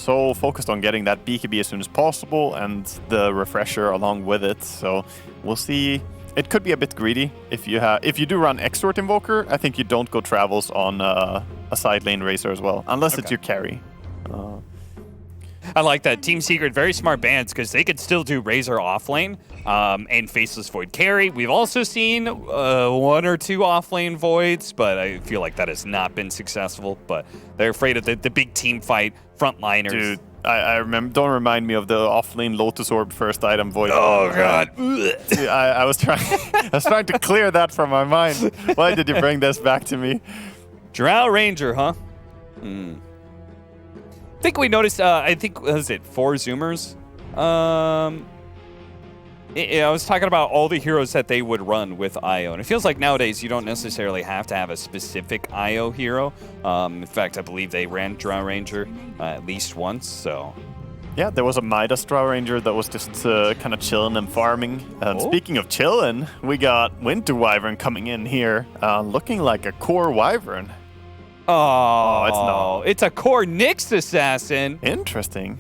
so focused on getting that BKB as soon as possible and the refresher along with it. So we'll see. It could be a bit greedy if you do run Exort Invoker. I think you don't go Travels on a side lane Razor as well, unless it's your carry. I like that. Team Secret, very smart bans because they could still do Razor offlane and Faceless Void carry. We've also seen 1 or 2 offlane Voids, but I feel like that has not been successful. But they're afraid of the big team fight frontliners. Dude, I remember. Don't remind me of the offlane Lotus Orb first item Void. Oh god! Dude, I was trying to clear that from my mind. Why did you bring this back to me? Drow Ranger, huh? I think we noticed, I think, what was it, 4 Zoomers? I was talking about all the heroes that they would run with IO. And it feels like nowadays you don't necessarily have to have a specific IO hero. In fact, I believe they ran Drow Ranger at least once, so... Yeah, there was a Midas Drow Ranger that was just kind of chilling and farming. And speaking of chilling, we got Winter Wyvern coming in here, looking like a core Wyvern. Oh, it's not. It's a core Nyx assassin. Interesting.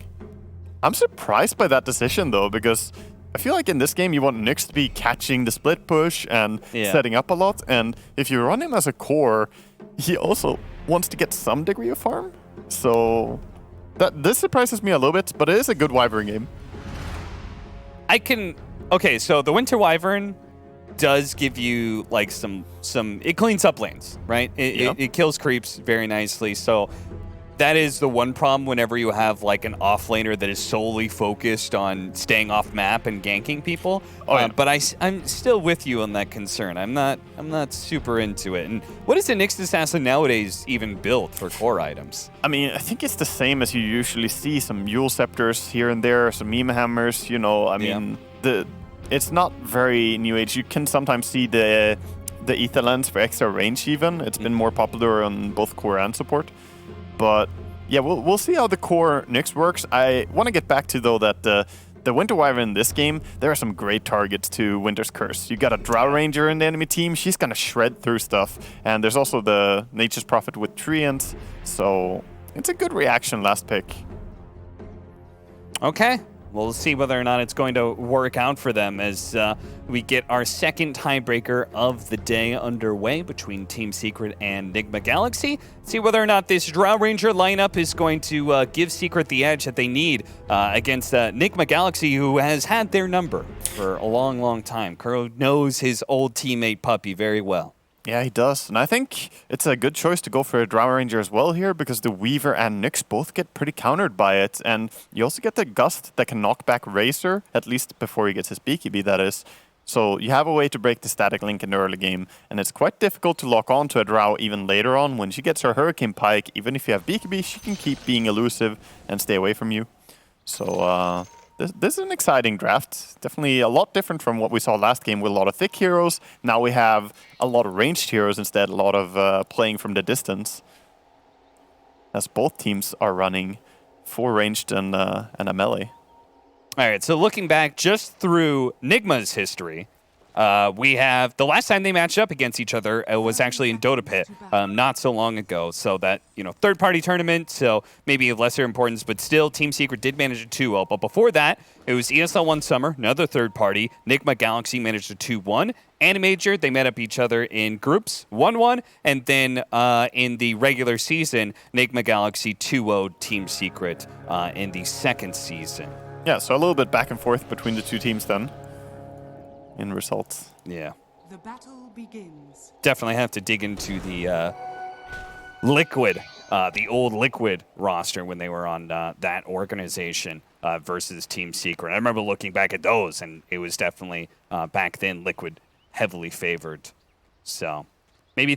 I'm surprised by that decision, though, because I feel like in this game you want Nyx to be catching the split push and setting up a lot. And if you run him as a core, he also wants to get some degree of farm. So this surprises me a little bit, but it is a good Wyvern game. Okay, so the Winter Wyvern does give you like some it cleans up lanes, right? It kills creeps very nicely. So that is the one problem whenever you have like an offlaner that is solely focused on staying off map and ganking people. But I'm still with you on that concern. I'm not super into it. And what is a Nyx assassin nowadays even built for core items? I mean, I think it's the same as you usually see. Some Yule Scepters here and there, some Meme Hammers, you know. I mean, it's not very new age. You can sometimes see the Ether Lens for extra range even. It's been more popular on both core and support. But yeah, we'll see how the core Nyx works. I want to get back to, though, that the Winter Wyvern in this game, there are some great targets to Winter's Curse. You got a Drow Ranger in the enemy team. She's going to shred through stuff. And there's also the Nature's Prophet with Treant. So it's a good reaction last pick. Okay. We'll see whether or not it's going to work out for them as we get our second tiebreaker of the day underway between Team Secret and Nigma Galaxy. See whether or not this Drow Ranger lineup is going to give Secret the edge that they need against Nigma Galaxy, who has had their number for a long, long time. Kuro knows his old teammate Puppy very well. Yeah, he does. And I think it's a good choice to go for a Drow Ranger as well here, because the Weaver and Nyx both get pretty countered by it. And you also get the Gust that can knock back Razor, at least before he gets his BKB, that is. So you have a way to break the static link in the early game. And it's quite difficult to lock on to a Drow even later on. When she gets her Hurricane Pike, even if you have BKB, she can keep being elusive and stay away from you. So this is an exciting draft. Definitely a lot different from what we saw last game with a lot of thick heroes. Now we have a lot of ranged heroes instead, a lot of playing from the distance. As both teams are running 4 ranged and a melee. All right, so looking back just through Nigma's history, we have the last time they matched up against each other was actually in Dota Pit not so long ago. So that, third-party tournament, so maybe of lesser importance, but still Team Secret did manage a 2-0. But before that, it was ESL 1 Summer, another third party. Nigma Galaxy managed a 2-1. Animajor, they met up each other in groups, 1-1. And then in the regular season, Nigma Galaxy 2-0 Team Secret in the second season. Yeah, so a little bit back and forth between the two teams then. In results. Yeah. The battle begins. Definitely have to dig into the Liquid, the old Liquid roster when they were on that organization versus Team Secret. I remember looking back at those, and it was definitely back then Liquid heavily favored. So maybe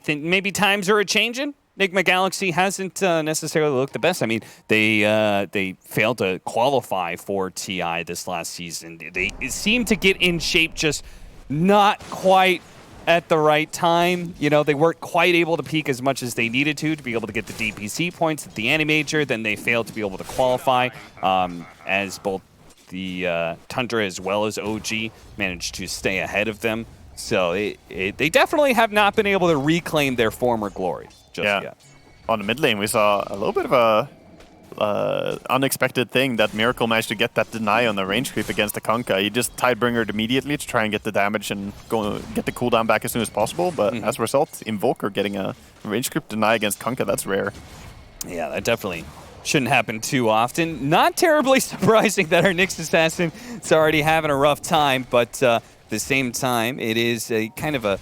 times are a-changing. Nigma Galaxy hasn't necessarily looked the best. I mean, they failed to qualify for TI this last season. They seemed to get in shape, just not quite at the right time. They weren't quite able to peak as much as they needed to be able to get the DPC points at the Animajor. Then they failed to be able to qualify as both the Tundra as well as OG managed to stay ahead of them. So they definitely have not been able to reclaim their former glory. Just yet. On the mid lane, we saw a little bit of a unexpected thing that Miracle managed to get that deny on the range creep against the Kunkka. He just Tidebringered immediately to try and get the damage and get the cooldown back as soon as possible, but as a result, Invoker getting a range creep deny against Kunkka, that's rare. Yeah, that definitely shouldn't happen too often. Not terribly surprising that our Nyx Assassin is already having a rough time, but at the same time, it is a kind of a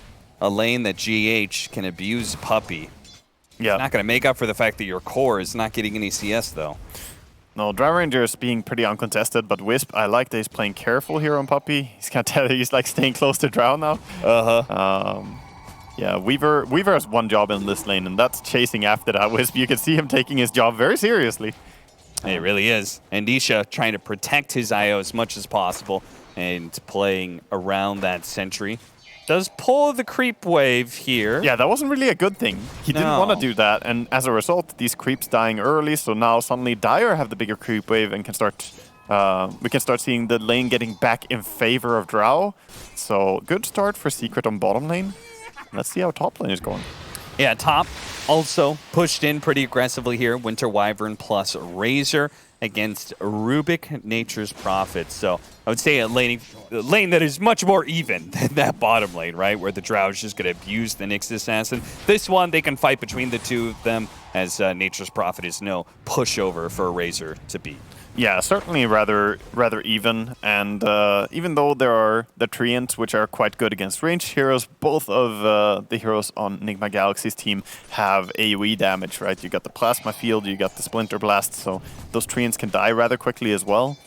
lane that GH can abuse Puppey. Yeah. Not going to make up for the fact that your core is not getting any CS, though. No, Drow Ranger is being pretty uncontested, but Wisp, I like that he's playing careful here on Puppey. He's kind of he's like staying close to Drow now. Yeah, Weaver has one job in this lane, and that's chasing after that Wisp. You can see him taking his job very seriously. It really is. And Nisha trying to protect his IO as much as possible and playing around that sentry. Does pull the creep wave here. Yeah, that wasn't really a good thing. He didn't want to do that, and as a result, these creeps dying early, so now suddenly Dire have the bigger creep wave and can start... we can start seeing the lane getting back in favor of Drow. So, good start for Secret on bottom lane. Let's see how top lane is going. Yeah, top also pushed in pretty aggressively here. Winter Wyvern plus Razor against Rubik, Nature's Prophet. So I would say a lane that is much more even than that bottom lane, right? Where the Drow is just going to abuse the Nyx Assassin. This one, they can fight between the two of them, as Nature's Prophet is no pushover for a Razor to beat. Yeah, certainly rather even, and even though there are the Treants, which are quite good against ranged heroes, both of the heroes on Nigma Galaxy's team have AoE damage, right? You got the Plasma Field, you got the Splinter Blast, so those Treants can die rather quickly as well.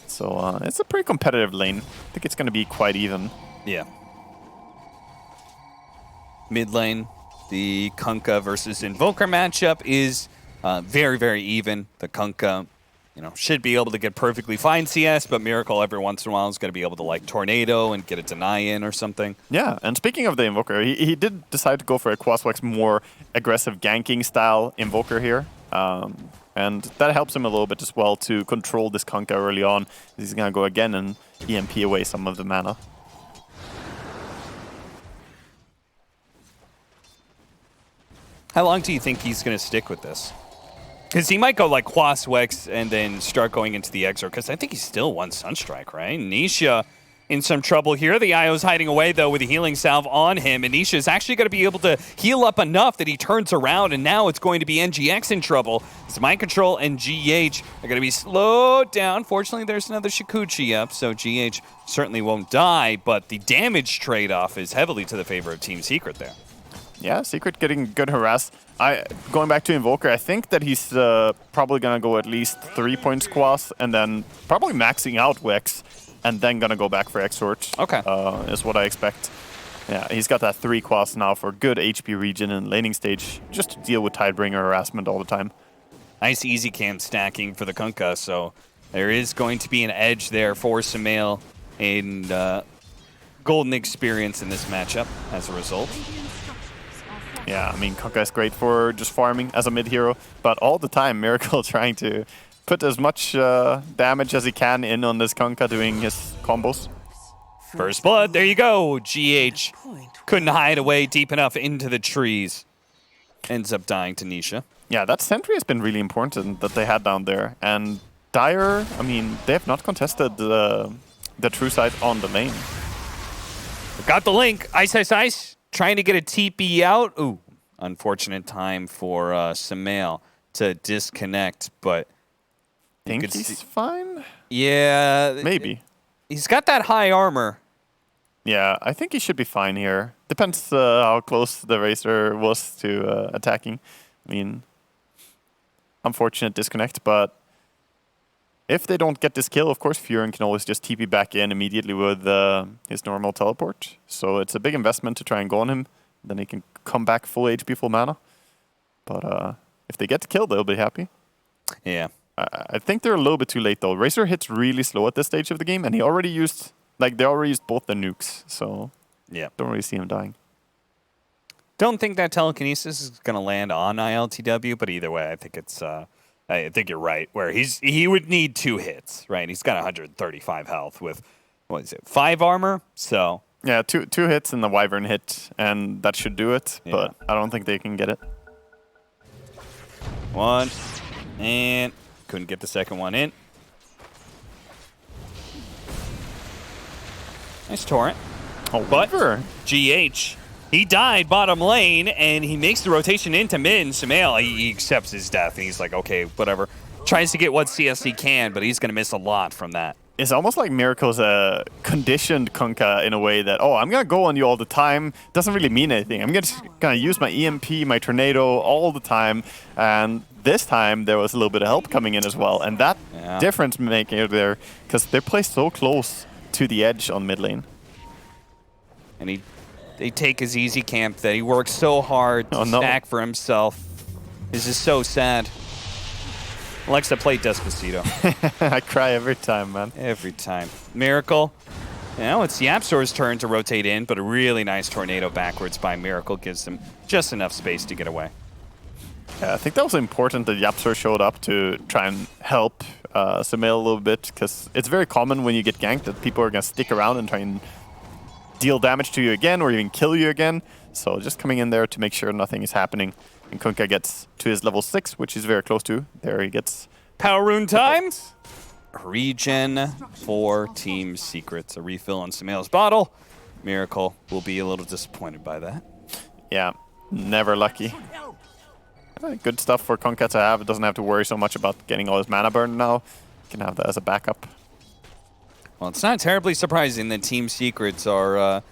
So it's a pretty competitive lane. I think it's going to be quite even. Yeah. Mid lane, the Kunkka versus Invoker matchup is very, very even. The Kunkka, should be able to get perfectly fine CS, but Miracle every once in a while is going to be able to like Tornado and get a deny in or something. Yeah, and speaking of the Invoker, he did decide to go for a Quaswex more aggressive ganking style Invoker here. And that helps him a little bit as well to control this Kunkka early on. He's going to go again and EMP away some of the mana. How long do you think he's going to stick with this? Because he might go like Quaswex and then start going into the Exor, because I think he's still one Sunstrike, right? Nisha in some trouble here. The IO's hiding away, though, with a healing salve on him, and Nisha is actually going to be able to heal up enough that he turns around, and now it's going to be NGX in trouble. It's Mind Control and GH are going to be slowed down. Fortunately, there's another Shikuchi up, so GH certainly won't die, but the damage trade-off is heavily to the favor of Team Secret there. Yeah, Secret getting good harass. Going back to Invoker, I think that he's probably going to go at least 3 points Quas and then probably maxing out Wex and then going to go back for Exort. Okay. Is what I expect. Yeah, he's got that 3 Quas now for good HP region and laning stage just to deal with Tidebringer harassment all the time. Nice easy cam stacking for the Kunkka, so there is going to be an edge there for Sumail in golden experience in this matchup as a result. Yeah, I mean, Kunkka is great for just farming as a mid-hero, but all the time Miracle trying to put as much damage as he can in on this Kunkka doing his combos. First blood, there you go. GH couldn't hide away deep enough into the trees. Ends up dying to Nisha. Yeah, that sentry has been really important that they had down there. And Dire, I mean, they have not contested the true side on the lane. Got the link. Ice, ice, ice. Trying to get a TP out. Ooh, unfortunate time for Sumail to disconnect, but... Think he's fine? Yeah. Maybe. He's got that high armor. Yeah, I think he should be fine here. Depends how close the Racer was to attacking. I mean, unfortunate disconnect, but if they don't get this kill, of course, Furin can always just TP back in immediately with his normal teleport. So it's a big investment to try and go on him. Then he can come back full HP, full mana. But if they get the kill, they'll be happy. Yeah. I think they're a little bit too late, though. Racer hits really slow at this stage of the game, and he already used... Like, they already used both the nukes, so yeah, don't really see him dying. Don't think that telekinesis is going to land on ILTW, but either way, I think it's... I think you're right, where he would need 2 hits, right? He's got 135 health with, 5 armor, so... Yeah, two hits and the Wyvern hit, and that should do it, but I don't think they can get it. 1, and couldn't get the second one in. Nice torrent. Oh, But Weaver. GH, he died bottom lane, and he makes the rotation into mid, and Sumail, he accepts his death, and he's like, okay, whatever. Tries to get what CS he can, but he's going to miss a lot from that. It's almost like Miracle's conditioned Kunkka in a way that, oh, I'm going to go on you all the time. Doesn't really mean anything. I'm just going to use my EMP, my Tornado all the time. And this time, there was a little bit of help coming in as well. And that difference making it there, because they're placed so close to the edge on mid lane. And they take his easy camp that he works so hard to stack for himself. This is so sad. Alexa, play Despacito. I cry every time, man. Every time. Miracle. Now it's Yapsor's turn to rotate in, but a really nice tornado backwards by Miracle gives them just enough space to get away. Yeah, I think that was important that Yapsor showed up to try and help Sumail a little bit, because it's very common when you get ganked that people are going to stick around and try and deal damage to you again or even kill you again. So just coming in there to make sure nothing is happening. And Kunkka gets to his level 6, which he's very close to. There he gets Power rune time. Regen for Team Secrets. A refill on Sumail's bottle. Miracle will be a little disappointed by that. Yeah, never lucky. Good stuff for Kunkka to have. It doesn't have to worry so much about getting all his mana burned now. He can have that as a backup. Well, it's not terribly surprising that Team Secrets are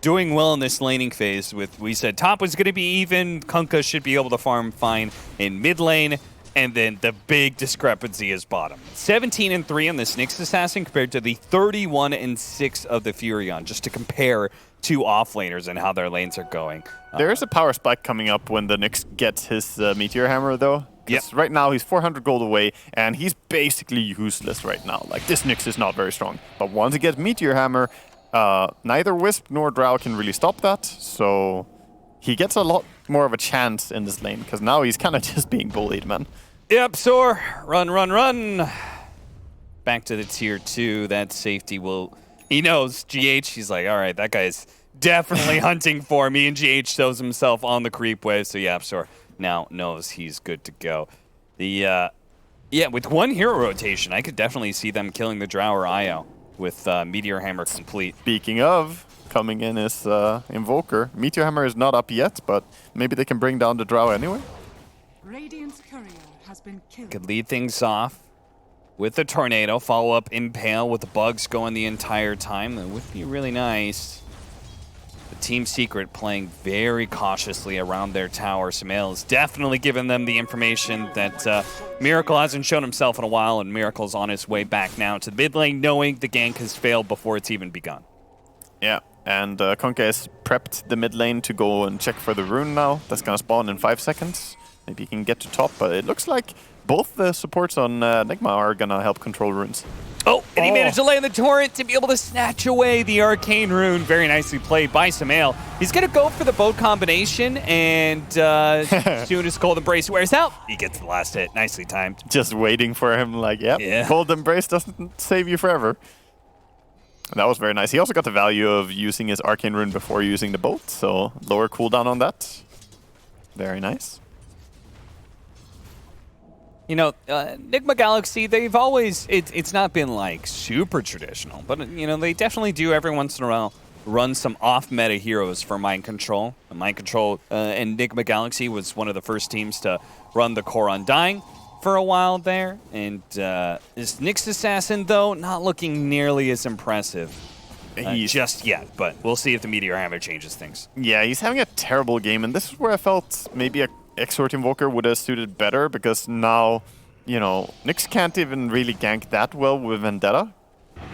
doing well in this laning phase. We said top was going to be even. Kunkka should be able to farm fine in mid lane. And then the big discrepancy is bottom. 17-3 on this Nyx Assassin compared to the 31-6 of the Furion, just to compare two offlaners and how their lanes are going. There is a power spike coming up when the Nyx gets his Meteor Hammer, though. Yep. Right now, he's 400 gold away, and he's basically useless right now. Like, this Nyx is not very strong. But once he gets Meteor Hammer, neither Wisp nor Drow can really stop that, so he gets a lot more of a chance in this lane, because now he's kind of just being bullied, man. Yep, Soar. Run, run, run. Back to the tier 2. That safety will... He knows GH. He's like, all right, that guy's definitely hunting for me. And GH shows himself on the creep wave. So Yapsor now knows he's good to go. Yeah, with one hero rotation, I could definitely see them killing the Drow or Io with Meteor Hammer complete. Speaking of, coming in is Invoker. Meteor Hammer is not up yet, but maybe they can bring down the Drow anyway. Radiant's courier has been killed. Could lead things off with the Tornado, follow up Impale with the bugs going the entire time. That would be really nice. The Team Secret playing very cautiously around their tower. Sumail has definitely given them the information that Miracle hasn't shown himself in a while, and Miracle's on his way back now to the mid lane, knowing the gank has failed before it's even begun. Yeah, and Kunkka has prepped the mid lane to go and check for the rune now. That's going to spawn in 5 seconds. Maybe he can get to top, but it looks like both the supports on Nigma are going to help control runes. Oh, and he managed to land the torrent to be able to snatch away the arcane rune. Very nicely played by Sumail. He's going to go for the boat combination, and as soon as Cold Embrace wears out, he gets the last hit. Nicely timed. Just waiting for him, like, yep, yeah. Cold Embrace doesn't save you forever. That was very nice. He also got the value of using his arcane rune before using the boat, so lower cooldown on that. Very nice. You know, Nigma Galaxy, they've always, it's not been like super traditional, but you know, they definitely do every once in a while run some off-meta heroes for Mind Control. Mind Control and Nigma Galaxy was one of the first teams to run the Core Undying for a while there. And this Nyx Assassin, though, not looking nearly as impressive just yet, but we'll see if the Meteor Hammer changes things. Yeah, he's having a terrible game, and this is where I felt maybe a Exort Invoker would have suited better, because now, you know, Nyx can't even really gank that well with Vendetta,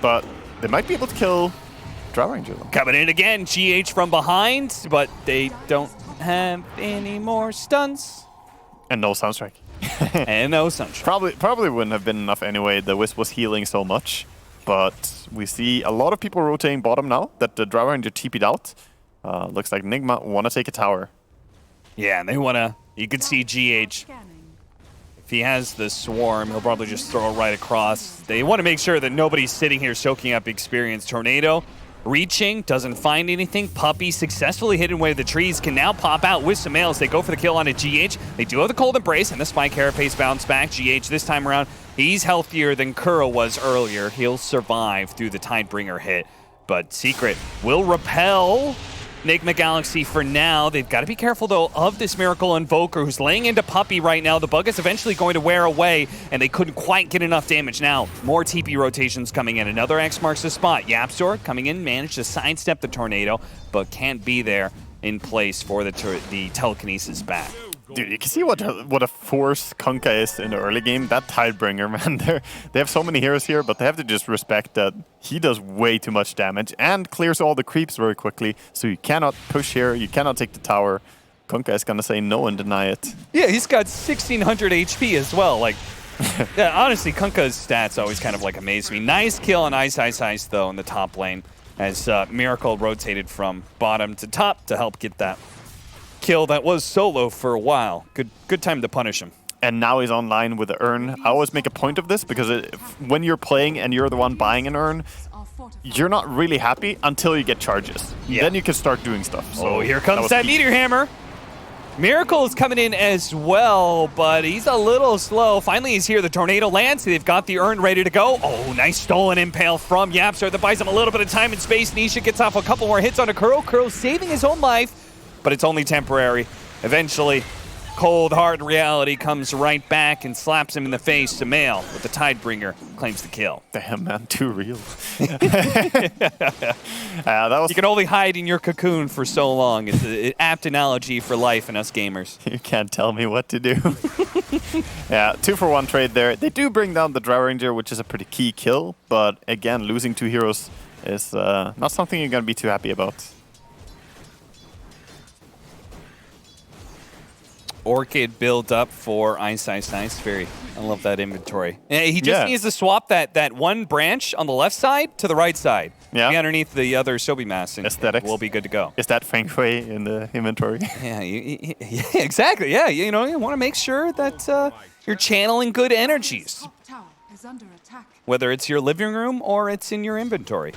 but they might be able to kill Drow Ranger though. Coming in again, GH from behind, but they don't have any more stuns. And no Soundstrike. And no Sunshine. Probably wouldn't have been enough anyway. The Wisp was healing so much, but we see a lot of people rotating bottom now that the Drow Ranger TP'd out. Looks like Nigma want to take a tower. Yeah, and they want to... You can see GH. If he has the Swarm, he'll probably just throw it right across. They want to make sure that nobody's sitting here soaking up experience. Tornado Reaching, doesn't find anything. Puppy successfully hidden away the trees, can now pop out with some males. They go for the kill on a GH. They do have the Cold Embrace and the Spike Carapace bounce back. GH this time around, he's healthier than Kuro was earlier. He'll survive through the Tidebringer hit, but Secret will repel Nigma Galaxy for now. They've got to be careful, though, of this Miracle Invoker who's laying into Puppy right now. The bug is eventually going to wear away, and they couldn't quite get enough damage. Now, more TP rotations coming in. Another X marks the spot. YapzOr coming in, managed to sidestep the tornado, but can't be there in place for the telekinesis back. Dude, you can see what a force Kunkka is in the early game. That Tidebringer, man, they have so many heroes here, but they have to just respect that he does way too much damage and clears all the creeps very quickly, so you cannot push here, you cannot take the tower. Kunkka is gonna say no and deny it. Yeah, he's got 1,600 HP as well. Like, yeah, honestly, Kunkka's stats always kind of like amaze me. Nice kill on Ice though in the top lane as Miracle rotated from bottom to top to help get that kill that was solo for a while. Good time to punish him. And now he's online with the urn. I always make a point of this because when you're playing and you're the one buying an urn, you're not really happy until you get charges. Yeah. Then you can start doing stuff. So here comes that Meteor Hammer. Miracle is coming in as well, but he's a little slow. Finally, he's here. The tornado lands. They've got the urn ready to go. Oh, nice stolen impale from YapzOr that buys him a little bit of time and space. Nisha gets off a couple more hits on a Kuro. Kuro saving his own life, but it's only temporary. Eventually, cold, hard reality comes right back and slaps him in the face. Sumail with the Tidebringer claims the kill. Damn, man, too real. That was. You can only hide in your cocoon for so long. It's an apt analogy for life and us gamers. You can't tell me what to do. Yeah, 2-for-1 trade there. They do bring down the Drow Ranger, which is a pretty key kill, but again, losing 2 heroes is not something you're going to be too happy about. Orchid build up for Ice. Very, I love that inventory. He just needs to swap that one branch on the left side to the right side. Yeah. Be underneath the other Sobi Mass, and aesthetics. We'll be good to go. Is that Feng Shui in the inventory? Yeah, yeah, exactly. Yeah, you know, you want to make sure that you're channeling good energies. Top tower is under attack. Whether it's your living room or it's in your inventory.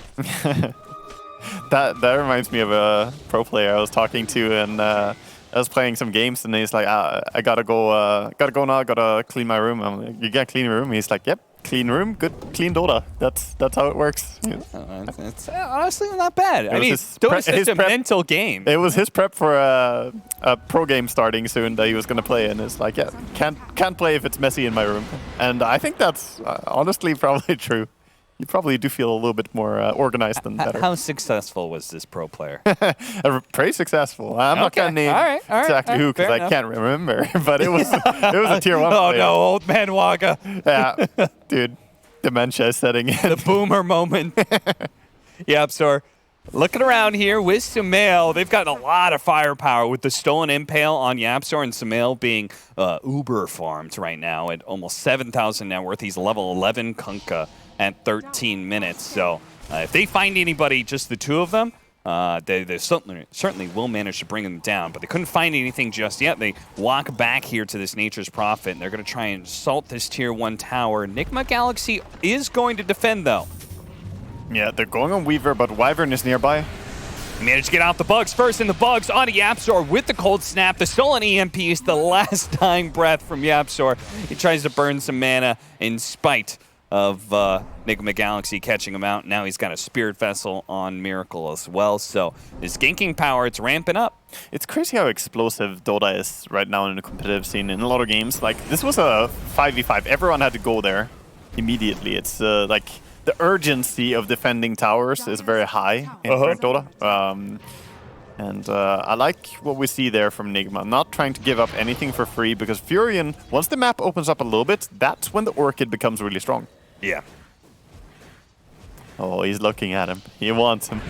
That reminds me of a pro player I was talking to, and I was playing some games, and he's like, I gotta go now, gotta clean my room. I'm like, you gotta clean your room? He's like, yep, clean room, good, clean Dota. That's how it works. It's honestly not bad. I mean, Dota's such a mental game. It was his prep for a pro game starting soon that he was gonna play, and it's like, yeah, can't play if it's messy in my room. And I think that's honestly probably true. You probably do feel a little bit more organized and better. How successful was this pro player? Pretty successful. I'm not going to name exactly who because I can't remember, but it was a tier 1 player. Oh no, old man Waka. Yeah, dude, dementia is setting in. The boomer moment. YapzOr looking around here with Sumail. They've got a lot of firepower with the stolen impale on YapzOr, and Sumail being uber farmed right now at almost 7,000 net worth. He's level 11 Kunkka at 13 minutes. So if they find anybody, just the two of them, they certainly will manage to bring them down. But they couldn't find anything just yet. They walk back here to this Nature's Prophet, and they're going to try and assault this tier 1 tower. Nigma Galaxy is going to defend, though. Yeah, they're going on Weaver, but Wyvern is nearby. They managed to get out the bugs first, and the bugs on YapzOr with the cold snap. The stolen EMP is the last dying breath from YapzOr. He tries to burn some mana in spite of Nigma Galaxy catching him out. Now he's got a Spirit Vessel on Miracle as well. So his ganking power, it's ramping up. It's crazy how explosive Dota is right now in the competitive scene in a lot of games. Like, this was a 5v5. Everyone had to go there immediately. It's like the urgency of defending towers is very high in current Dota. And I like what we see there from Nigma. Not trying to give up anything for free, because Furion, once the map opens up a little bit, that's when the Orchid becomes really strong. Yeah. Oh, he's looking at him. He wants him.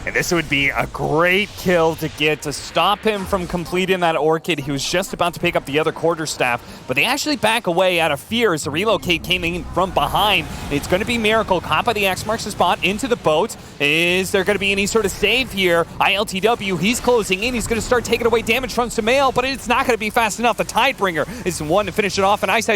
And this would be a great kill to get to stop him from completing that Orchid. He was just about to pick up the other quarterstaff, but they actually back away out of fear as the relocate came in from behind. It's going to be Miracle. Caught by the X marks the spot into the boat. Is there going to be any sort of save here? ILTW, he's closing in. He's going to start taking away damage from Sumail, but it's not going to be fast enough. The Tidebringer is the one to finish it off. And Ice.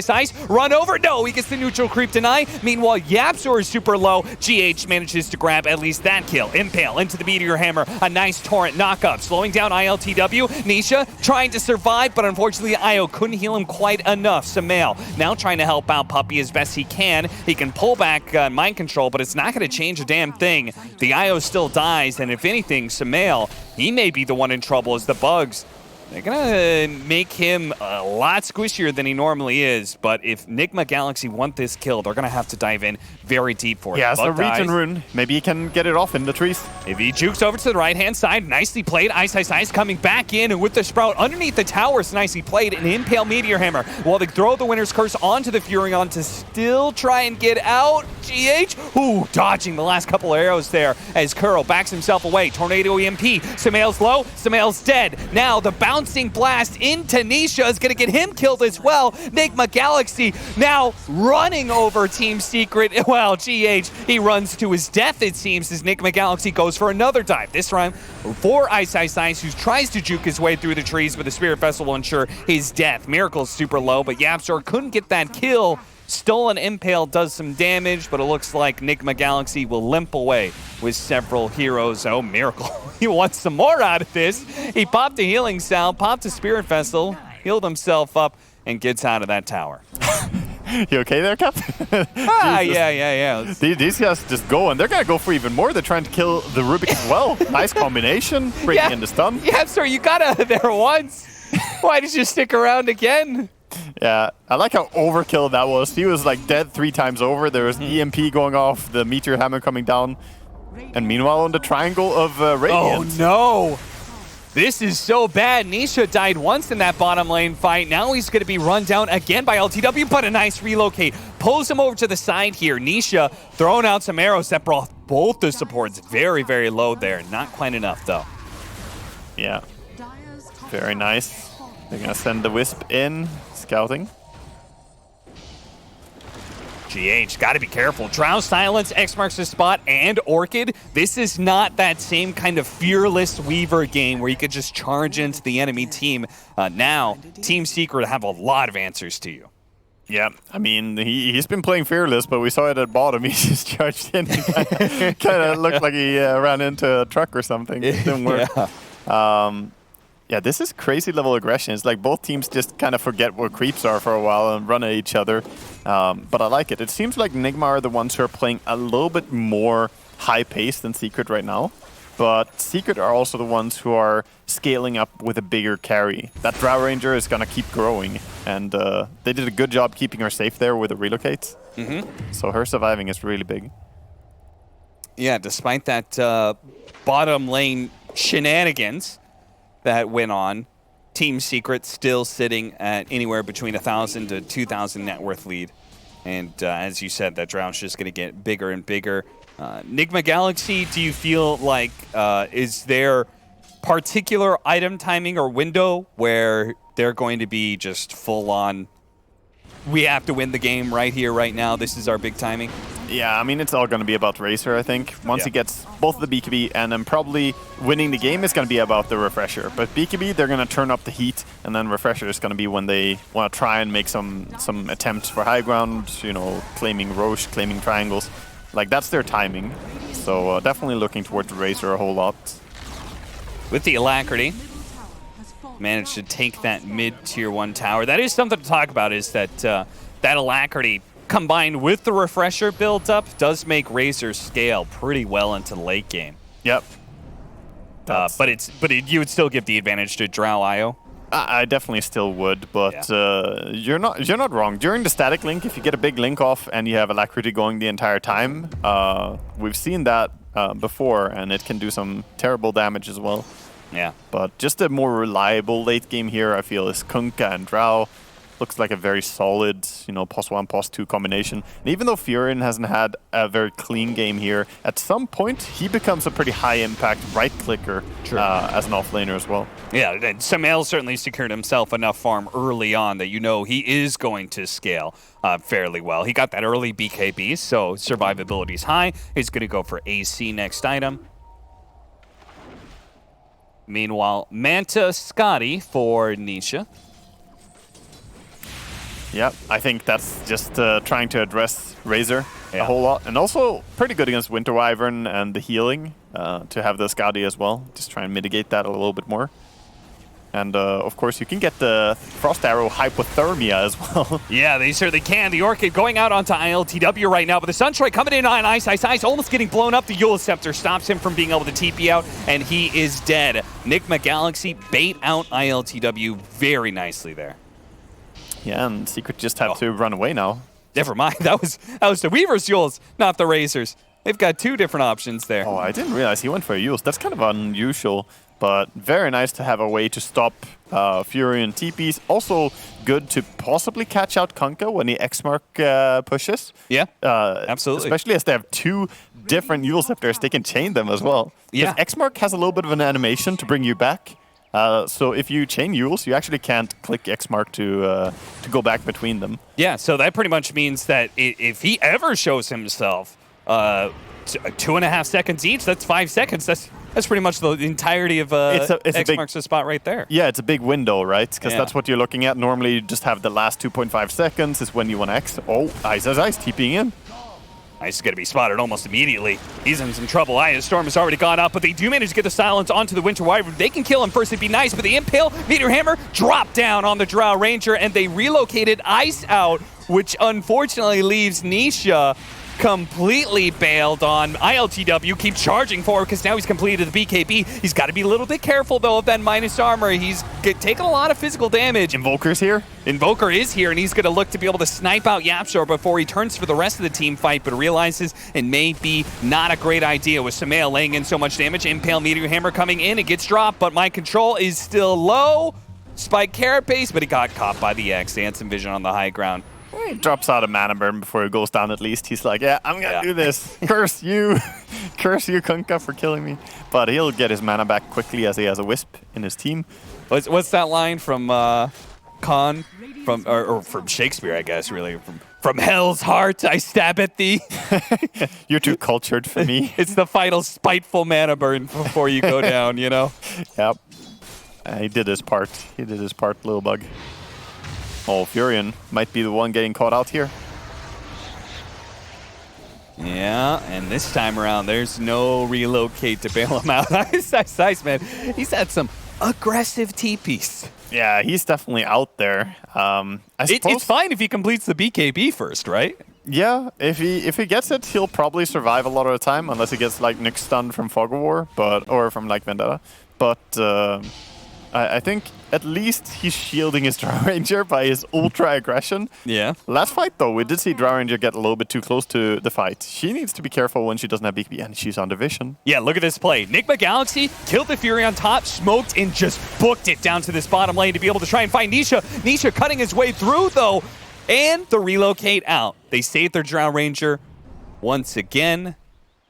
Run over. No, he gets the neutral creep deny. Meanwhile, Yapzor is super low. GH manages to grab at least that kill. Impale into the Meteor Hammer. A nice torrent knockup. Slowing down ILTW. Nisha trying to survive, but unfortunately IO couldn't heal him quite enough. Sumail now trying to help out Puppey as best he can. He can pull back mind control, but it's not going to change a damn thing. The IO still dies, and if anything, Sumail, he may be the one in trouble as the bugs. They're going to make him a lot squishier than he normally is, but if Nigma Galaxy want this kill, they're going to have to dive in very deep for it. Yeah, it's a regen rune. Maybe he can get it off in the trees. If he jukes over to the right-hand side, nicely played. Ice coming back in, and with the Sprout underneath the towers, nicely played. An Impale Meteor Hammer while they throw the Winner's Curse onto the Furion to still try and get out. GH, ooh, dodging the last couple arrows there as Kuro backs himself away. Tornado EMP, Sumail's low, Sumail's dead. Now the bouncing blast into Nisha is going to get him killed as well. Nigma Galaxy now running over Team Secret. Well, GH, he runs to his death, it seems, as Nigma Galaxy goes for another dive. This time for Ice, who tries to juke his way through the trees, but the Spirit Vessel will ensure his death. Miracle's super low, but Yapzor couldn't get that kill. Stolen Impale does some damage, but it looks like Nigma Galaxy will limp away with several heroes. Oh, Miracle. He wants some more out of this. He popped a healing salve, popped a Spirit Vessel, healed himself up, and gets out of that tower. You okay there, Cap? Yeah. These guys just go, and they're going to go for even more. They're trying to kill the Rubik as well. Nice combination, breaking in the stun. Yeah, sir, you got out of there once. Why did you stick around again? Yeah, I like how overkill that was. He was like dead 3 times over. There was EMP going off, the Meteor Hammer coming down. And meanwhile on the triangle of Radiant. Oh no! This is so bad. Nisha died once in that bottom lane fight. Now he's going to be run down again by LTW, but a nice relocate. Pulls him over to the side here. Nisha throwing out some arrows that brought both the supports very, very low there. Not quite enough though. Yeah, very nice. They're going to send the Wisp in, scouting. GH, got to be careful. Drow Silence, X marks the spot, and Orchid. This is not that same kind of fearless Weaver game where you could just charge into the enemy team. Now, Team Secret have a lot of answers to you. Yeah, I mean, he's been playing fearless, but we saw it at bottom. He just charged in. Kind of looked like he ran into a truck or something. It didn't work. Yeah. Yeah, this is crazy level aggression. It's like both teams just kind of forget what creeps are for a while and run at each other. But I like it. It seems like Nigma are the ones who are playing a little bit more high-paced than Secret right now. But Secret are also the ones who are scaling up with a bigger carry. That Drow Ranger is going to keep growing. And they did a good job keeping her safe there with the relocates. So her surviving is really big. Yeah, despite that bottom lane shenanigans that went on, Team Secret still sitting at anywhere between 1,000 to 2,000 net worth lead. And as you said, that Drow's just going to get bigger and bigger. Nigma Galaxy, do you feel like, is there particular item timing or window where they're going to be just full on, we have to win the game right here, right now, this is our big timing? Yeah, I mean, it's all going to be about Razer, I think. Once he gets both the BKB and then probably winning the game is going to be about the Refresher. But BKB, they're going to turn up the heat, and then Refresher is going to be when they want to try and make some attempts for high ground, you know, claiming Roche, claiming triangles. Like, that's their timing. So definitely looking towards Razer a whole lot. With the Alacrity, managed to take that mid-tier 1 tower. That is something to talk about, is that that Alacrity combined with the Refresher build-up does make Razer scale pretty well into the late game. Yep. But you would still give the advantage to Drow IO? I definitely still would, but you're not wrong. During the static link, if you get a big link off and you have Alacrity going the entire time, we've seen that before, and it can do some terrible damage as well. Yeah. But just a more reliable late game here, I feel, is Kunkka and Drow. looks like a very solid, you know, pos 1, pos 2 combination. And even though Furion hasn't had a very clean game here, at some point he becomes a pretty high impact right clicker as an offlaner as well. Yeah, and Sumail certainly secured himself enough farm early on that you know he is going to scale fairly well. He got that early BKB, so survivability is high. He's going to go for AC next item. Meanwhile, Manta Scotty for Nisha. Yeah, I think that's just trying to address Razor a whole lot. And also pretty good against Winter Wyvern and the healing to have the Skadi as well. Just try and mitigate that a little bit more. And of course, you can get the Frost Arrow hypothermia as well. Yeah, they certainly can. The Orchid going out onto ILTW right now, but the Sunstrike coming in on Ice, almost getting blown up. The Eula Scepter stops him from being able to TP out, and he is dead. Nigma Galaxy bait out ILTW very nicely there. Yeah, and Secret just had to run away now. Never mind. That was the Weaver's Yules, not the Razors. They've got two different options there. Oh, I didn't realize he went for a Yules. That's kind of unusual, but very nice to have a way to stop Furion TPs. Also good to possibly catch out Kunkka when the X-Mark pushes. Yeah, absolutely. Especially as they have two different Yule Scepters, they can chain them as well. Yeah. X-Mark has a little bit of an animation to bring you back. So if you chain Yules, you actually can't click X-Mark to go back between them. Yeah, so that pretty much means that if he ever shows himself 2.5 seconds each, that's 5 seconds. That's pretty much the entirety of X marks the spot right there. Yeah, it's a big window, right? Because that's what you're looking at. Normally, you just have the last 2.5 seconds is when you want to X. Oh, Ice TPing in. Ice is going to be spotted almost immediately. He's in some trouble. Ice Storm has already gone up, but they do manage to get the silence onto the Winter Wyvern. They can kill him first, it'd be nice, but the Impale, Meteor Hammer, drop down on the Drow Ranger, and they relocated Ice out, which unfortunately leaves Nisha completely bailed on. ILTW keeps charging forward because now he's completed the BKB. He's got to be a little bit careful, though, of that minus armor. He's taken a lot of physical damage. Invoker's here. Invoker is here, and he's going to look to be able to snipe out Yapshor before he turns for the rest of the team fight, but realizes it may be not a great idea with Sumail laying in so much damage. Impale Meteor Hammer coming in. It gets dropped, but Mind Control is still low. Spike Carapace, but he got caught by the X. They had some vision on the high ground. He drops out a mana burn before he goes down at least. He's like, yeah, I'm going to do this. Curse you. Curse you, Kunkka, for killing me. But he'll get his mana back quickly as he has a Wisp in his team. What's that line from Khan? Or from Shakespeare, I guess, really. From hell's heart, I stab at thee. You're too cultured for me. It's the final spiteful mana burn before you go down, you know? Yep. He did his part. He did his part, little bug. Oh, Furion might be the one getting caught out here. Yeah, and this time around, there's no relocate to bail him out. Ice, man. He's had some aggressive TPs. Yeah, he's definitely out there. I suppose it's fine if he completes the BKB first, right? Yeah, if he gets it, he'll probably survive a lot of the time, unless he gets like Nyx stunned from Fog of War, or from like Vendetta. But I think at least he's shielding his Drow Ranger by his ultra aggression. Yeah. Last fight, though, we did see Drow Ranger get a little bit too close to the fight. She needs to be careful when she doesn't have BKB, and she's under vision. Yeah, look at this play. Nigma Galaxy killed the Fury on top, smoked, and just booked it down to this bottom lane to be able to try and find Nisha. Nisha cutting his way through, though, and the relocate out. They saved their Drow Ranger once again.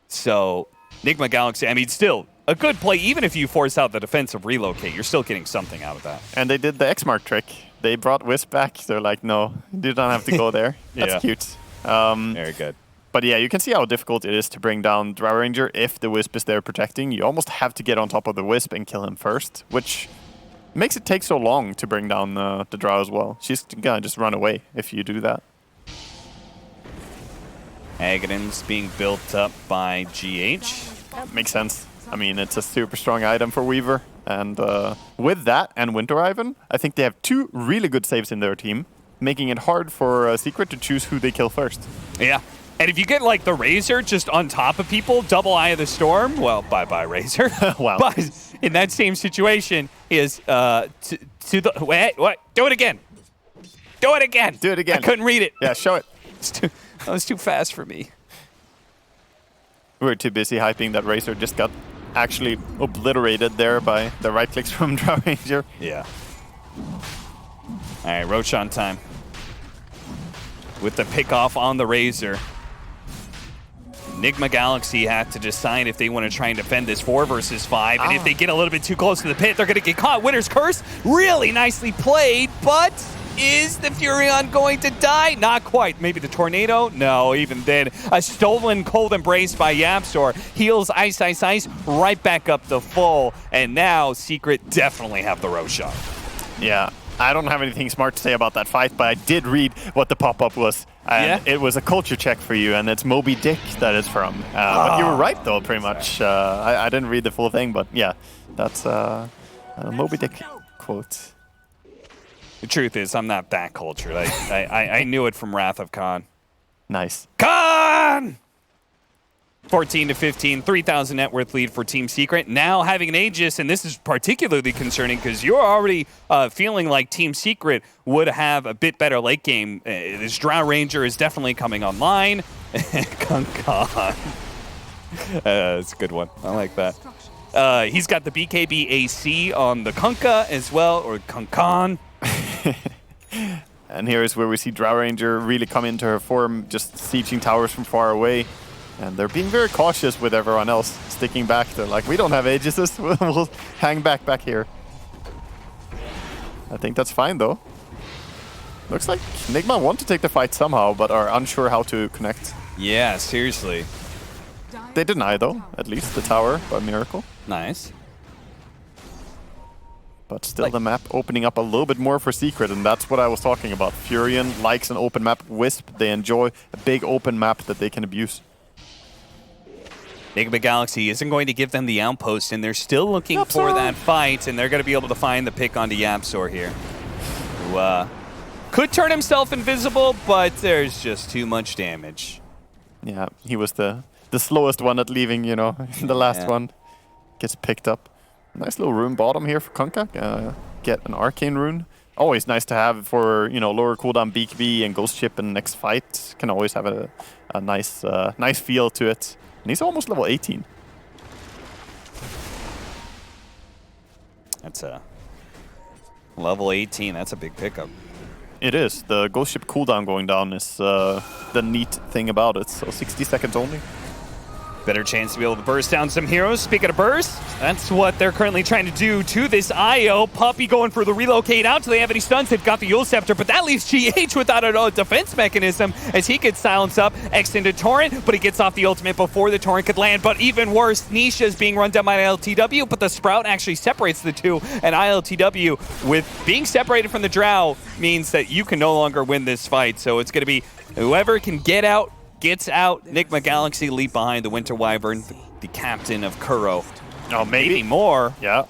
So, Nigma Galaxy, I mean, still a good play. Even if you force out the defensive relocate, you're still getting something out of that. And they did the X-Mark trick. They brought Wisp back. They're like, no, you don't have to go there. That's cute. Very good. But yeah, you can see how difficult it is to bring down Drow Ranger if the Wisp is there protecting. You almost have to get on top of the Wisp and kill him first, which makes it take so long to bring down the Drow as well. She's gonna just run away if you do that. Aghanim's being built up by GH. Makes sense. I mean, it's a super strong item for Weaver. And with that and Winter Wyvern, I think they have two really good saves in their team, making it hard for Secret to choose who they kill first. Yeah. And if you get, like, the Razor just on top of people, double Eye of the Storm, well, bye-bye, Razor. Wow. But in that same situation is to the... Wait, what? Do it again. Do it again. Do it again. I couldn't read it. Yeah, show it. That was too fast for me. We were too busy hyping that Razor just got actually obliterated there by the right clicks from Drow Ranger. Yeah. All right, Roshan time. With the pickoff on the Razor. Nigma Galaxy have to decide if they want to try and defend this 4 versus 5. And if they get a little bit too close to the pit, they're going to get caught. Winner's Curse, really nicely played, but is the Furion going to die? Not quite. Maybe the Tornado? No, even then. A stolen Cold Embrace by Yapzor. Heals Ice, Ice, Ice, right back up to full. And now Secret definitely have the Roshan. Yeah, I don't have anything smart to say about that fight, but I did read what the pop-up was. And it was a culture check for you, and it's Moby Dick that it's from. But you were right, though, pretty much. I didn't read the full thing, but yeah, that's a Moby Dick quote. The truth is, I'm not that cultured. I knew it from Wrath of Khan. Nice. Khan! 14-15, 3,000 net worth lead for Team Secret. Now having an Aegis, and this is particularly concerning because you're already feeling like Team Secret would have a bit better late game. This Drow Ranger is definitely coming online. Khan. That's a good one. I like that. He's got the BKB AC on the Kunkka as well, or Kunkan. And here is where we see Drow Ranger really come into her form, just sieging towers from far away. And they're being very cautious with everyone else, sticking back. They're like, we don't have Aegises, we'll hang back here. I think that's fine, though. Looks like Nigma want to take the fight somehow, but are unsure how to connect. Yeah, seriously. They deny, though, at least the tower by miracle. Nice. But still the map opening up a little bit more for Secret, and that's what I was talking about. Furion likes an open map. Wisp, they enjoy a big open map that they can abuse. Nigma Galaxy isn't going to give them the outpost, and they're still looking for that fight, and they're going to be able to find the pick onto Yapzor here. Who could turn himself invisible, but there's just too much damage. Yeah, he was the slowest one at leaving, you know, the last one. Gets picked up. Nice little rune bottom here for Kunkka. Get an Arcane rune. Always nice to have for, you know, lower cooldown BKB and Ghost Ship in next fight. Can always have a nice nice feel to it. And he's almost level 18. That's a level 18. That's a big pickup. It is. The Ghost Ship cooldown going down is the neat thing about it. So 60 seconds only. Better chance to be able to burst down some heroes. Speaking of burst, that's what they're currently trying to do to this IO. Puppey going for the relocate out. Do they have any stuns? They've got the Yule Scepter, but that leaves GH without a defense mechanism as he gets silenced up. X into Torrent, but he gets off the ultimate before the Torrent could land. But even worse, Nisha is being run down by ILTW, but the Sprout actually separates the two. And ILTW, with being separated from the Drow, means that you can no longer win this fight. So it's going to be whoever can get out, gets out. Nigma Galaxy leap behind the Winter Wyvern, the captain of Kuro. Oh, maybe more. Yeah.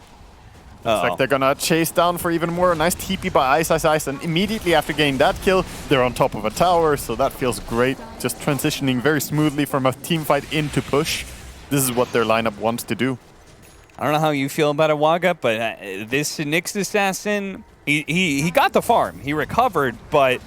It's like they're gonna chase down for even more. Nice TP by Ice, Ice, Ice, and immediately after getting that kill, they're on top of a tower, so that feels great. Just transitioning very smoothly from a team fight into push. This is what their lineup wants to do. I don't know how you feel about it, Waga, but this Nyx Assassin, he got the farm. He recovered, but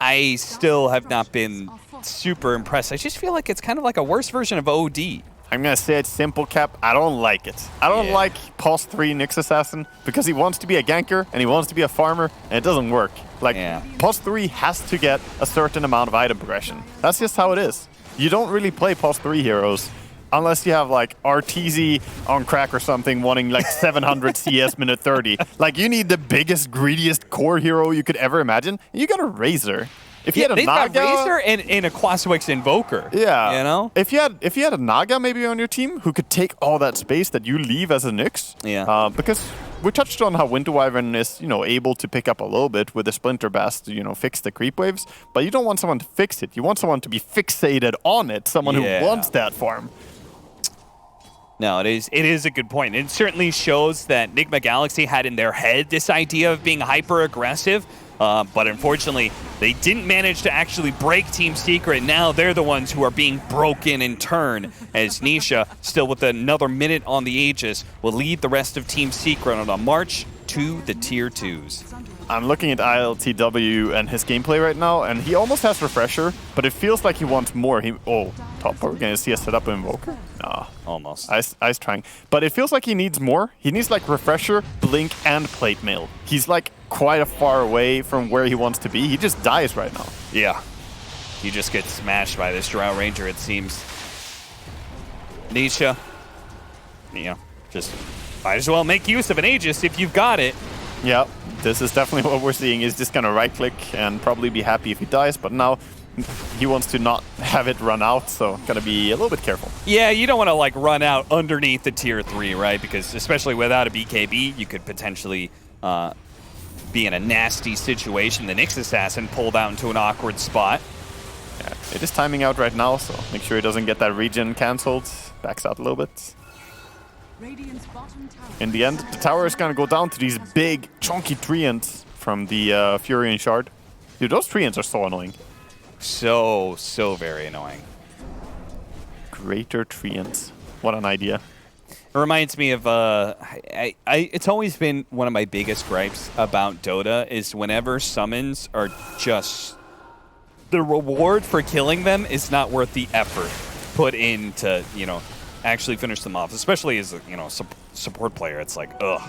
I still have not been super impressed. I just feel like it's kind of like a worse version of OD. I'm gonna say it's simple, Cap. I don't like it. I don't like Pulse 3 Nyx Assassin because he wants to be a ganker and he wants to be a farmer, and it doesn't work. Like, Pulse 3 has to get a certain amount of item progression. That's just how it is. You don't really play Pulse 3 heroes unless you have like RTZ on crack or something wanting like 700 CS minute 30. Like, you need the biggest, greediest core hero you could ever imagine, and you got a Razor. If you had a Naga, Razor and a Quaswix Invoker. Yeah. You know? If you had a Naga maybe on your team who could take all that space that you leave as a Nyx. Yeah. Because we touched on how Winter Wyvern is, you know, able to pick up a little bit with the Splinter Bast to, you know, fix the creep waves. But you don't want someone to fix it. You want someone to be fixated on it. Someone who wants that farm. No, it is a good point. It certainly shows that Nigma Galaxy had in their head this idea of being hyper-aggressive. But unfortunately, they didn't manage to actually break Team Secret. Now they're the ones who are being broken in turn, as Nisha, still with another minute on the Aegis, will lead the rest of Team Secret on a march to the Tier 2s. I'm looking at ILTW and his gameplay right now, and he almost has Refresher, but it feels like he wants more. top. Are we going to see a setup Invoker? Nah. Almost. Ice trying. But it feels like he needs more. He needs like Refresher, Blink, and Plate Mail. He's like quite a far away from where he wants to be. He just dies right now. Yeah. You just get smashed by this Drow Ranger, it seems. Nisha, you know, just might as well make use of an Aegis if you've got it. Yeah, this is definitely what we're seeing. He's just going to right-click and probably be happy if he dies, but now he wants to not have it run out, so got to be a little bit careful. Yeah, you don't want to like run out underneath the tier 3, right? Because especially without a BKB, you could potentially be in a nasty situation. The Nyx Assassin pulled out into an awkward spot. Yeah, it is timing out right now, so make sure he doesn't get that regen cancelled. Backs out a little bit. Radiant's bottom tower. In the end, the tower is going to go down to these big, chunky treants from the Furion Shard. Dude, those treants are so annoying. So very annoying. Greater treants. What an idea. It reminds me of, it's always been one of my biggest gripes about Dota is whenever summons are just, the reward for killing them is not worth the effort put in to, you know, actually finish them off, especially as a, you know, support player. It's like, ugh.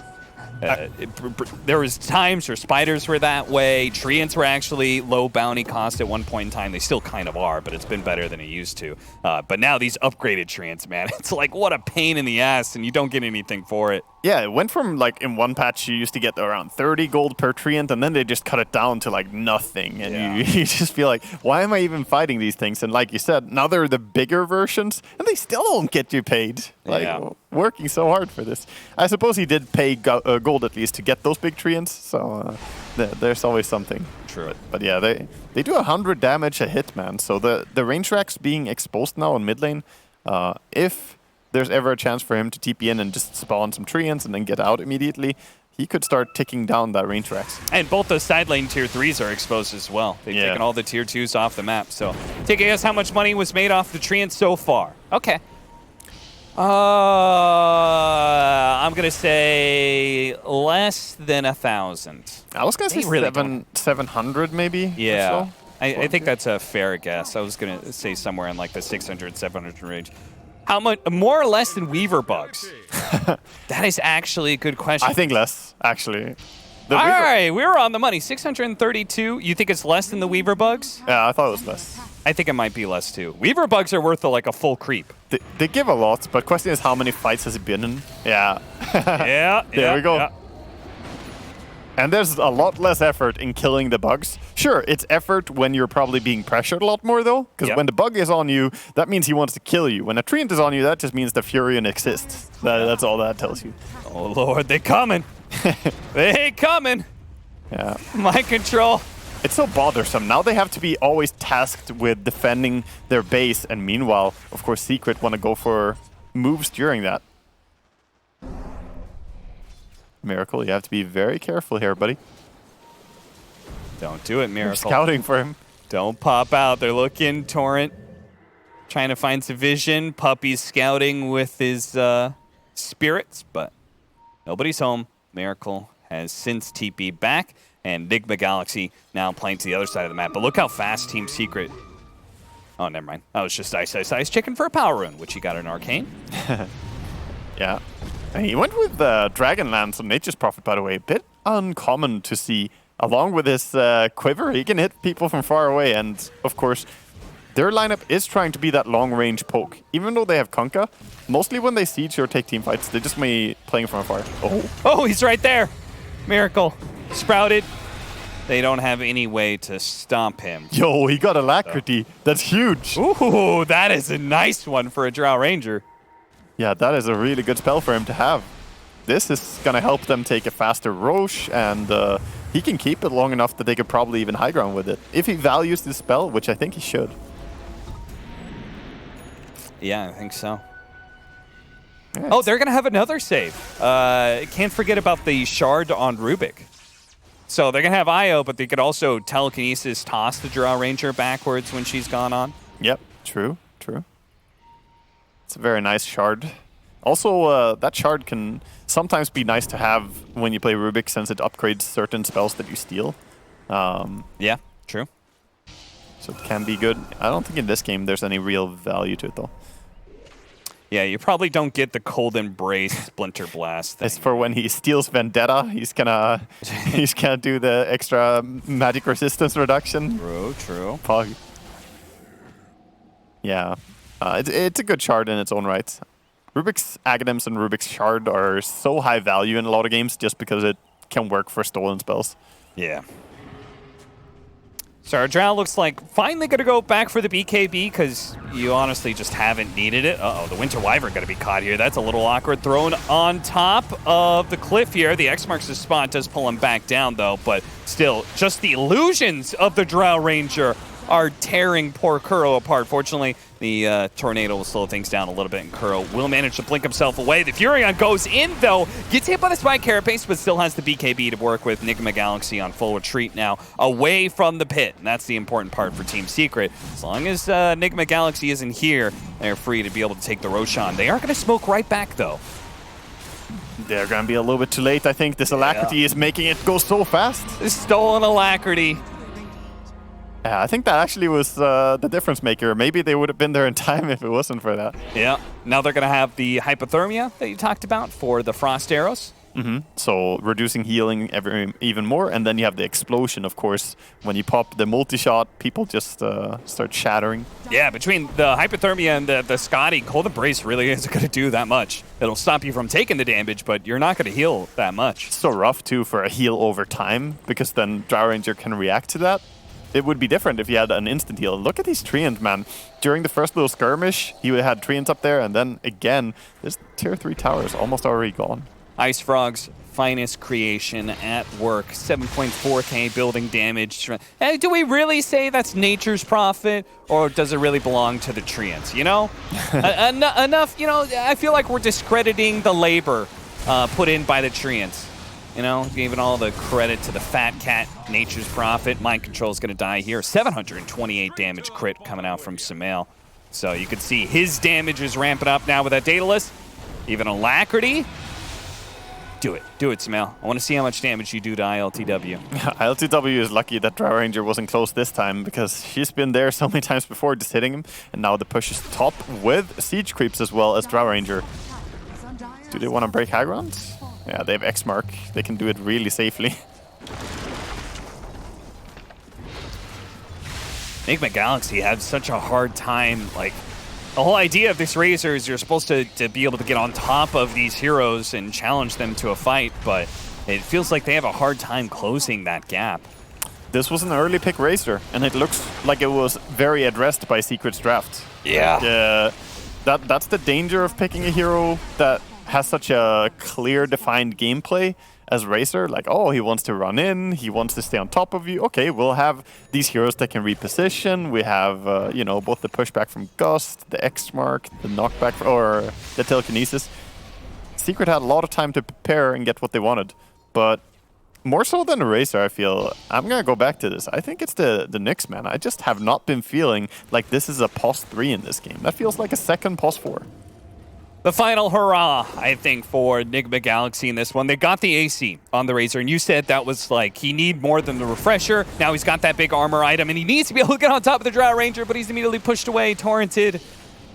There was times where spiders were that way. Treants were actually low bounty cost at one point in time. They still kind of are, but it's been better than it used to. But now these upgraded treants, man, it's like what a pain in the ass, and you don't get anything for it. Yeah, it went from like in one patch you used to get around 30 gold per treant, and then they just cut it down to like nothing. And you just feel like, why am I even fighting these things? And like you said, now they're the bigger versions, and they still don't get you paid. Like, working so hard for this. I suppose he did pay gold at least to get those big treants, so there's always something. True. But yeah, they do 100 damage a hit, man. So the range racks being exposed now in mid lane, if there's ever a chance for him to TP in and just spawn some treants and then get out immediately, he could start ticking down that range racks. And both those side lane tier 3s are exposed as well. They've taken all the tier 2s off the map. So take a guess how much money was made off the treants so far. Okay. I'm going to say less than 1,000. I was going to say really 700 maybe. Yeah. Or so. I think that's a fair guess. I was going to say somewhere in like the 600, 700 range. How much? More or less than Weaver bugs? That is actually a good question. I think less, actually. All right, we were on the money. 632. You think it's less than the Weaver bugs? Yeah, I thought it was less. I think it might be less too. Weaver bugs are worth like a full creep. They give a lot, but question is how many fights has he been in? Yeah. There we go. Yeah. And there's a lot less effort in killing the bugs. Sure, it's effort when you're probably being pressured a lot more, though. Because when the bug is on you, that means he wants to kill you. When a treant is on you, that just means the Furion exists. That's all that tells you. Oh, Lord, they're coming. They coming. Yeah. Mind control. It's so bothersome. Now they have to be always tasked with defending their base. And meanwhile, of course, Secret want to go for moves during that. Miracle, you have to be very careful here, buddy. Don't do it, Miracle. They're scouting for him. Don't pop out. They're looking. Torrent trying to find some vision. Puppy's scouting with his spirits, but nobody's home. Miracle has since TP'd back, and Nigma Galaxy now playing to the other side of the map. But look how fast Team Secret... Oh, never mind. That was just Ice checking for a power rune, which he got an Arcane. Yeah. And he went with Dragonlance on Nature's Prophet, by the way. A bit uncommon to see. Along with his quiver, he can hit people from far away. And, of course, their lineup is trying to be that long-range poke. Even though they have Kunkka, mostly when they siege or take team fights, they just may playing from afar. Oh, he's right there. Miracle. Sprouted. They don't have any way to stomp him. Yo, he got Alacrity. That's huge. Ooh, that is a nice one for a Drow Ranger. Yeah, that is a really good spell for him to have. This is going to help them take a faster Roche, and he can keep it long enough that they could probably even high ground with it. If he values this spell, which I think he should. Yeah, I think so. Yeah, oh, they're going to have another save. Can't forget about the shard on Rubik. So they're going to have IO, but they could also telekinesis toss the Drow Ranger backwards when she's gone on. Yep, true. It's a very nice shard. Also, that shard can sometimes be nice to have when you play Rubik, since it upgrades certain spells that you steal. Yeah, true. So it can be good. I don't think in this game there's any real value to it, though. Yeah, you probably don't get the Cold Embrace Splinter Blast thing. It's for when he steals Vendetta, he's gonna do the extra magic resistance reduction. True. Probably. Yeah, it's a good shard in its own right. Rubik's Aghanim's and Rubik's Shard are so high value in a lot of games just because it can work for stolen spells. Yeah. So our Drow looks like finally going to go back for the BKB because you honestly just haven't needed it. Uh-oh, the Winter Wyvern going to be caught here. That's a little awkward. Thrown on top of the cliff here. The X marks the spot, does pull him back down though, but still, just the illusions of the Drow Ranger are tearing poor Kuro apart. Fortunately, the Tornado will slow things down a little bit, and Kuro will manage to blink himself away. The Furion goes in, though, gets hit by the Spike Carapace, but still has the BKB to work with. Nigma Galaxy on full retreat now, away from the pit, and that's the important part for Team Secret. As long as Nigma Galaxy isn't here, they're free to be able to take the Roshan. They are going to smoke right back, though. They're going to be a little bit too late, I think. This Alacrity is making it go so fast. This stolen Alacrity. Yeah, I think that actually was the difference maker. Maybe they would have been there in time if it wasn't for that. Yeah. Now they're going to have the Hypothermia that you talked about for the Frost Arrows. So reducing healing even more. And then you have the explosion, of course. When you pop the multi-shot, people just start shattering. Yeah, between the Hypothermia and the Scotty, Cold Embrace really isn't going to do that much. It'll stop you from taking the damage, but you're not going to heal that much. So rough, too, for a heal over time, because then Drow Ranger can react to that. It would be different if you had an instant heal. Look at these Treants, man. During the first little skirmish, he had Treants up there, and then again, this tier 3 tower is almost already gone. Ice Frog's finest creation at work. 7.4k building damage. Hey, do we really say that's nature's prophet, or does it really belong to the Treants? You know, enough. You know, I feel like we're discrediting the labor put in by the Treants. You know, giving all the credit to the Fat Cat, Nature's Prophet. Mind Control is going to die here. 728 damage crit coming out from Sumail. So you can see his damage is ramping up now with that Daedalus. Even Alacrity. Do it. Do it, Sumail. I want to see how much damage you do to ILTW. ILTW is lucky that Drow Ranger wasn't close this time because she's been there so many times before just hitting him. And now the push is top with Siege Creeps as well as Drow Ranger. Do they want to break high ground? Yeah, they have X-Mark. They can do it really safely. Nigma Galaxy had such a hard time. Like, the whole idea of this Razor is you're supposed to be able to get on top of these heroes and challenge them to a fight, but it feels like they have a hard time closing that gap. This was an early pick Razor, and it looks like it was very addressed by Secret's draft. Yeah. That's the danger of picking a hero that has such a clear, defined gameplay as Razor. Like, oh, he wants to run in, he wants to stay on top of you. Okay, we'll have these heroes that can reposition. We have, you know, both the pushback from Gust, the X-Mark, the knockback, or the telekinesis. Secret had a lot of time to prepare and get what they wanted. But more so than Razor, I feel, I'm going to go back to this. I think it's the Nyx, man. I just have not been feeling like this is a POS 3 in this game. That feels like a second POS 4. The final hurrah, I think, for Nigma Galaxy in this one. They got the AC on the Razor, and you said that was like, he need more than the refresher. Now he's got that big armor item, and he needs to be able to get on top of the Drow Ranger, but he's immediately pushed away, torrented.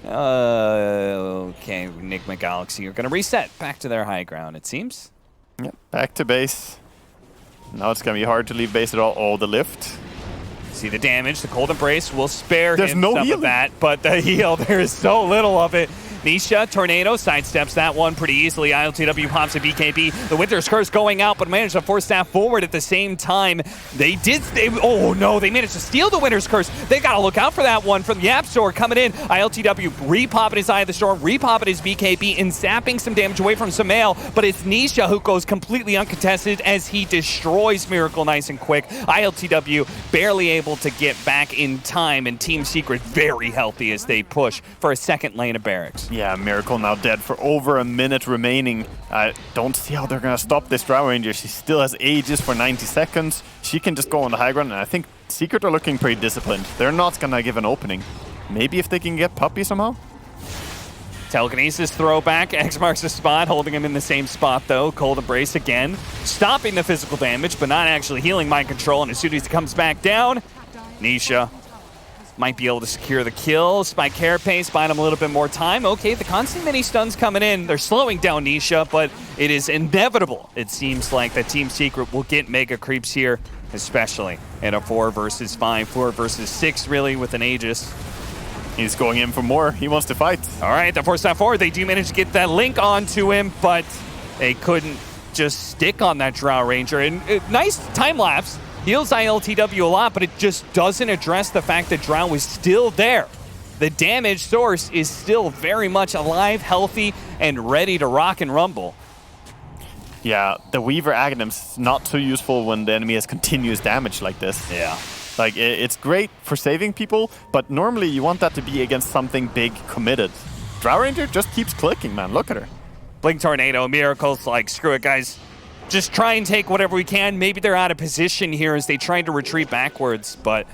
Okay, Nigma Galaxy are going to reset back to their high ground, it seems. Yep, back to base. Now it's going to be hard to leave base at all. Oh, the lift. See the damage. The Cold Embrace will spare There's him no some healing. of that, but the heal, there is so little of it. Nisha, Tornado, sidesteps that one pretty easily. ILTW pops a BKB. The Winter's Curse going out, but managed to force that forward at the same time. Oh no, they managed to steal the Winter's Curse. They gotta look out for that one from the App Store coming in. ILTW repopping his Eye of the Storm, repopping his BKB, and sapping some damage away from Sumail, but it's Nisha who goes completely uncontested as he destroys Miracle nice and quick. ILTW barely able to get back in time, and Team Secret very healthy as they push for a second lane of barracks. Yeah, Miracle now dead for over a minute remaining. I don't see how they're going to stop this Drow Ranger. She still has Aegis for 90 seconds. She can just go on the high ground, and I think Secret are looking pretty disciplined. They're not going to give an opening. Maybe if they can get Puppy somehow? Telekinesis throwback. X marks the spot, holding him in the same spot, though. Cold Embrace again. Stopping the physical damage, but not actually healing Mind Control, and as soon as he comes back down, Nisha might be able to secure the kill. Spike Carapace buying him a little bit more time. Okay, the constant mini stuns coming in. They're slowing down Nisha, but it is inevitable. It seems like that Team Secret will get mega creeps here, especially in a 4 versus 5, 4 versus 6, really, with an Aegis. He's going in for more. He wants to fight. All right, the force step forward. They do manage to get that link onto him, but they couldn't just stick on that Drow Ranger. And nice time lapse. Heals ILTW a lot, but it just doesn't address the fact that Drow is still there. The damage source is still very much alive, healthy, and ready to rock and rumble. Yeah, the Weaver Aghanims not so useful when the enemy has continuous damage like this. Yeah. Like, it's great for saving people, but normally you want that to be against something big committed. Drow Ranger just keeps clicking, man. Look at her. Blink Tornado, Miracles, like, screw it, guys. Just try and take whatever we can. Maybe they're out of position here as they try to retreat backwards, but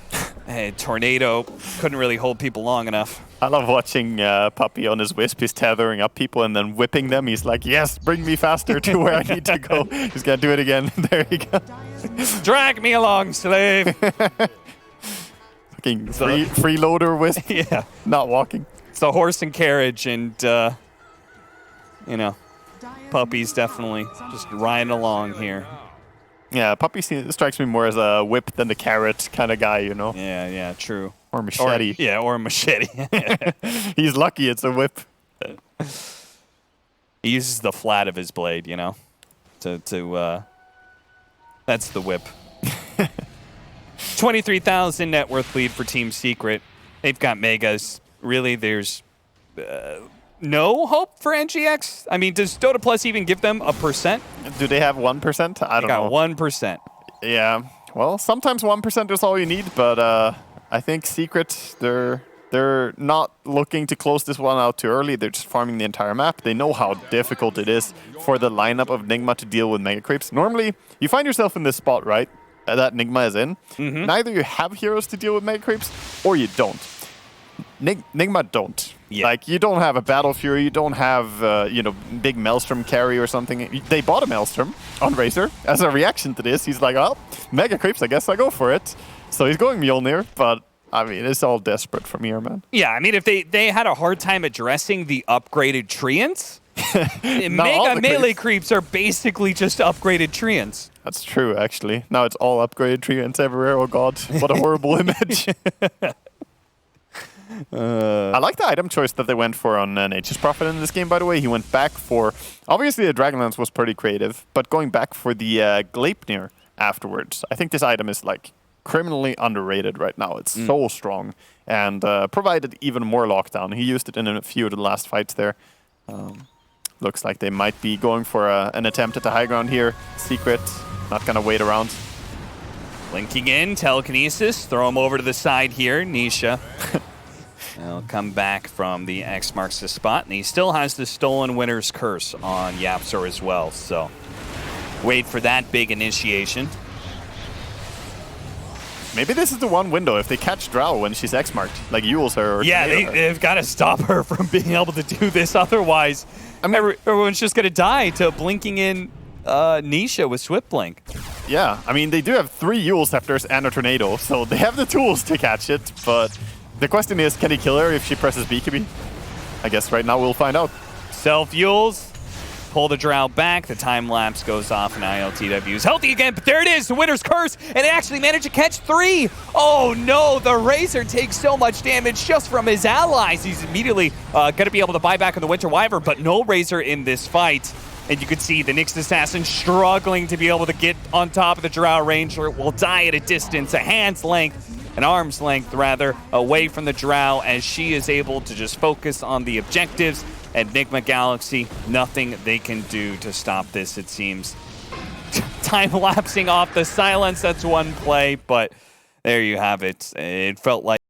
Tornado couldn't really hold people long enough. I love watching Puppy on his Wisp. He's tethering up people and then whipping them. He's like, yes, bring me faster to where I need to go. He's going to do it again. There you go. Drag me along, slave. Fucking freeloader Wisp. Yeah. Not walking. It's the horse and carriage, and, you know, Puppy's definitely just riding along here. Yeah, Puppy strikes me more as a whip than the carrot kind of guy, you know? Yeah, true. Or machete. Or a machete. He's lucky it's a whip. He uses the flat of his blade, you know? That's the whip. 23,000 net worth lead for Team Secret. They've got Megas. Really, there's no hope for NGX? I mean, does Dota Plus even give them a percent? Do they have 1%? I don't know. They got 1%. Yeah. Well, sometimes 1% is all you need, but I think Secret, they're not looking to close this one out too early. They're just farming the entire map. They know how difficult it is for the lineup of Nigma to deal with mega creeps. Normally, you find yourself in this spot, right? That Nigma is in. Mm-hmm. Neither you have heroes to deal with mega creeps, or you don't. Nigma don't. Yeah. Like, you don't have a Battle Fury, you don't have, you know, big Maelstrom carry or something. They bought a Maelstrom on Razor. As a reaction to this, he's like, oh, mega creeps, I guess I go for it. So he's going Mjolnir, but, I mean, it's all desperate from here, man. Yeah, I mean, if they had a hard time addressing the upgraded Treants, mega melee creeps are basically just upgraded Treants. That's true, actually. Now it's all upgraded Treants everywhere. Oh, God. What a horrible image. I like the item choice that they went for on Nature's Prophet in this game, by the way. He went back for... Obviously, the Dragonlance was pretty creative, but going back for the Gleipnir afterwards. I think this item is, like, criminally underrated right now. It's so strong and provided even more lockdown. He used it in a few of the last fights there. Looks like they might be going for an attempt at the high ground here. Secret, not going to wait around. Linking in, telekinesis, throw him over to the side here, Nisha. He'll come back from the X marks the spot, and he still has the Stolen Winter's Curse on Yapzor as well, so wait for that big initiation. Maybe this is the one window if they catch Drow when she's X-marked, like Yule's her. Or yeah, they've got to stop her from being able to do this, otherwise I mean, everyone's just going to die to blinking in Nisha with Swift Blink. Yeah, I mean, they do have 3 Yule Scepters and a Tornado, so they have the tools to catch it, but the question is, can he kill her if she presses BKB? I guess right now we'll find out. Self-Yules, pull the Drow back, the time lapse goes off, and ILTW is healthy again, but there it is, the Winter's Curse, and they actually managed to catch 3! Oh no, the Razor takes so much damage just from his allies. He's immediately going to be able to buy back on the Winter Wyvern, but no Razor in this fight. And you can see the Nyx Assassin struggling to be able to get on top of the Drow Ranger. Will die at a distance, a hand's length, an arm's length rather, away from the Drow, as she is able to just focus on the objectives. And Nigma Galaxy, nothing they can do to stop this, it seems. Time-lapsing off the silence, that's one play, but there you have it. It felt like